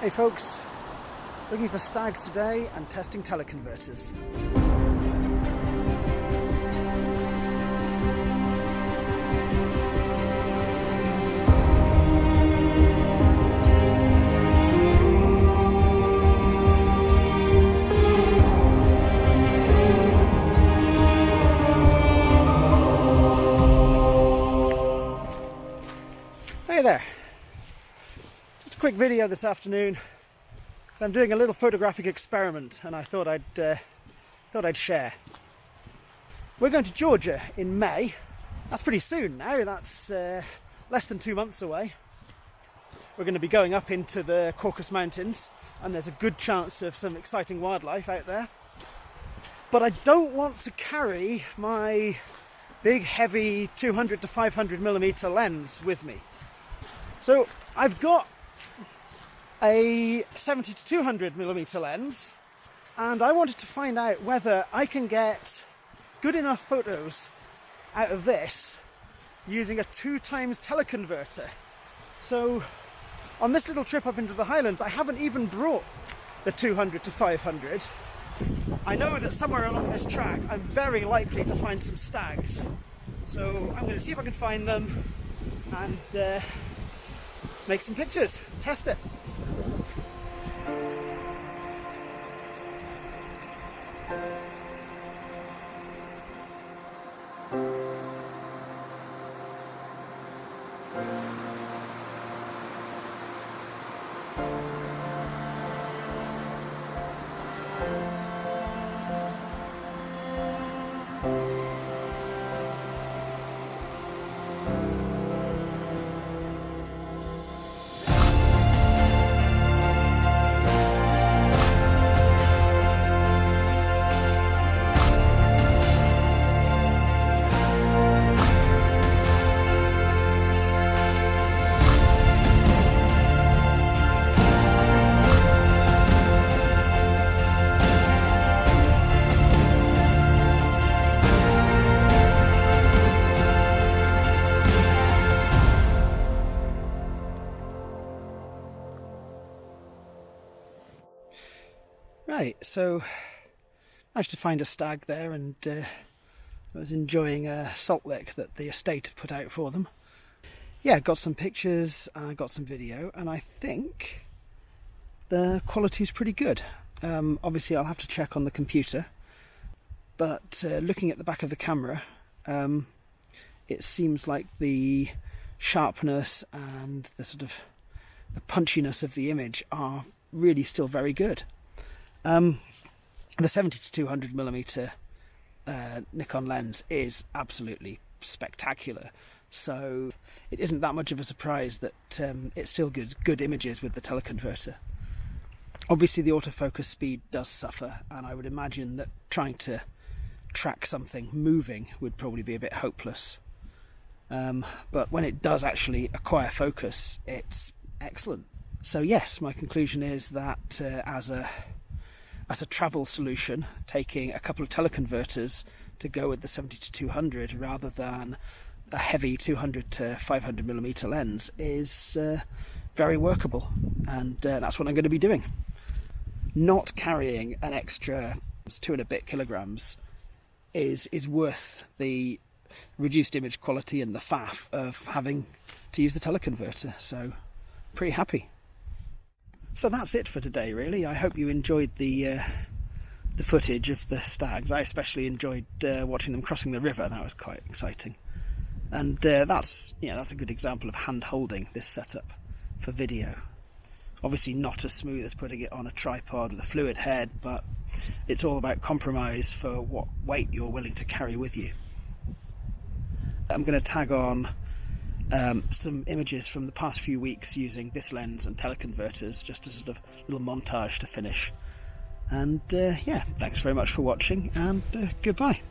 Hey folks, looking for stags today and testing teleconverters. Hey there, just a quick video this afternoon. So I'm doing a little photographic experiment and I thought I'd share. We're going to Georgia in May. That's pretty soon now, that's less than 2 months away. We're going to be going up into the Caucasus Mountains and there's a good chance of some exciting wildlife out there. But I don't want to carry my big heavy 200 to 500mm lens with me. So I've got a 70 to 200mm lens and I wanted to find out whether I can get good enough photos out of this using a 2x teleconverter. So on this little trip up into the Highlands I haven't even brought the 200 to 500. I know that somewhere along this track I'm very likely to find some stags, so I'm going to see if I can find them and make some pictures, test it. Right, so I managed to find a stag there and I was enjoying a salt lick that the estate have put out for them. Yeah, got some pictures, got some video, and I think the quality's pretty good. Obviously I'll have to check on the computer, but looking at the back of the camera, it seems like the sharpness and the sort of the punchiness of the image are really still very good. The 70 to 200mm Nikon lens is absolutely spectacular, so it isn't that much of a surprise that it still gives good images with the teleconverter. Obviously the autofocus speed does suffer, and I would imagine that trying to track something moving would probably be a bit hopeless. But when it does actually acquire focus, it's excellent. So yes, my conclusion is that as a travel solution, taking a couple of teleconverters to go with the 70 to 200 rather than a heavy 200 to 500mm lens is very workable, and that's what I'm going to be doing. Not carrying an extra 2 and a bit kilograms is worth the reduced image quality and the faff of having to use the teleconverter, so pretty happy. So that's it for today, really. I hope you enjoyed the footage of the stags. I especially enjoyed watching them crossing the river. That was quite exciting. And that's a good example of hand-holding this setup for video. Obviously not as smooth as putting it on a tripod with a fluid head, but it's all about compromise for what weight you're willing to carry with you. I'm going to tag on some images from the past few weeks using this lens and teleconverters, just a sort of little montage to finish. And yeah, thanks very much for watching, and goodbye.